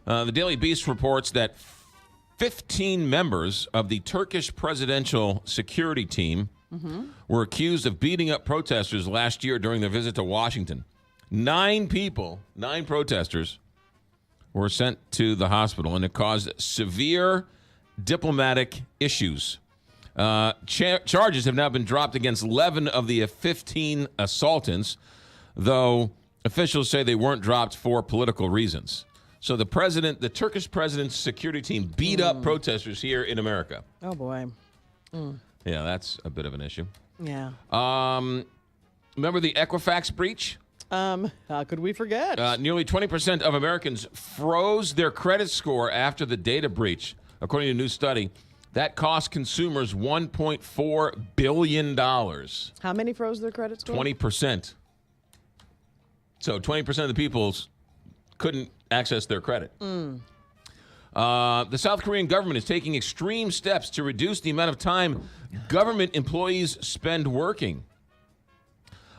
The Daily Beast reports that 15 members of the Turkish presidential security team were accused of beating up protesters last year during their visit to Washington. 9 protesters, were sent to the hospital, and it caused severe diplomatic issues. Charges have now been dropped against 11 of the 15 assailants, though officials say they weren't dropped for political reasons. So the Turkish president's security team beat up protesters here in America. Oh, boy. Yeah, that's a bit of an issue. Yeah. Remember the Equifax breach? How could we forget? Nearly 20% of Americans froze their credit score after the data breach, according to a new study. That cost consumers $1.4 billion. How many froze their credit score? 20%. So 20% of the people couldn't access their credit. The South Korean government is taking extreme steps to reduce the amount of time government employees spend working.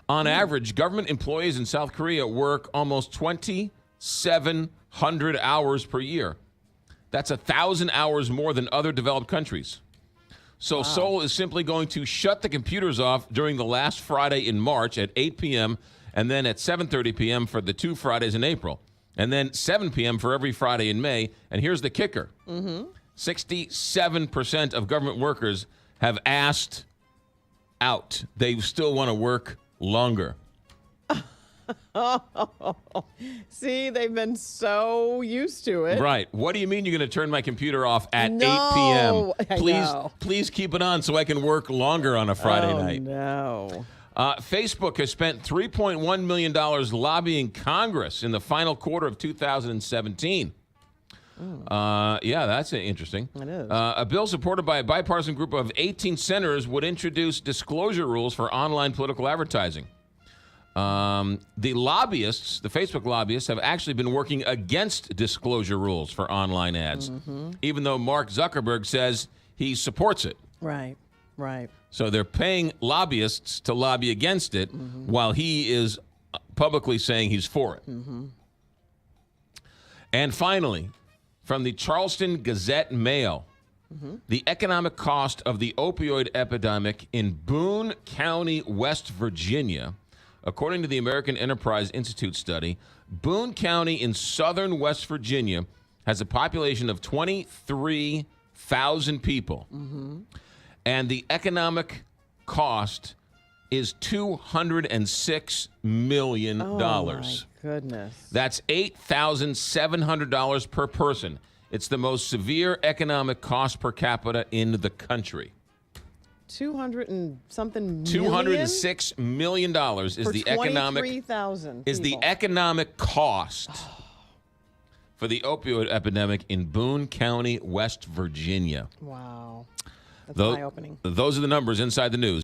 On average, government employees in South Korea work almost 2,700 hours per year. That's 1,000 hours more than other developed countries. So Seoul is simply going to shut the computers off during the last Friday in March at 8 p.m. and then at 7:30 p.m. for the 2 Fridays in April, and then 7 p.m. for every Friday in May. And here's the kicker. 67% of government workers have asked out. They still want to work longer. See, they've been so used to it. Right. What do you mean you're going to turn my computer off at 8 No, p.m.? Please keep it on so I can work longer on a Friday night. No. Facebook has spent $3.1 million lobbying Congress in the final quarter of 2017. Yeah, that's interesting. It is. A bill supported by a bipartisan group of 18 senators would introduce disclosure rules for online political advertising. The lobbyists, the Facebook lobbyists, have actually been working against disclosure rules for online ads, even though Mark Zuckerberg says he supports it. Right. So they're paying lobbyists to lobby against it while he is publicly saying he's for it. And finally, from the Charleston Gazette-Mail, the economic cost of the opioid epidemic in Boone County, West Virginia, according to the American Enterprise Institute study, Boone County in southern West Virginia has a population of 23,000 people. And the economic cost is $206 million. Oh, my goodness. That's $8,700 per person. It's the most severe economic cost per capita in the country. 200 and something $206 million is the economic 23,000 is the people. economic cost for the opioid epidemic in Boone County, West Virginia. Wow. That's eye-opening. Those are the numbers inside the news.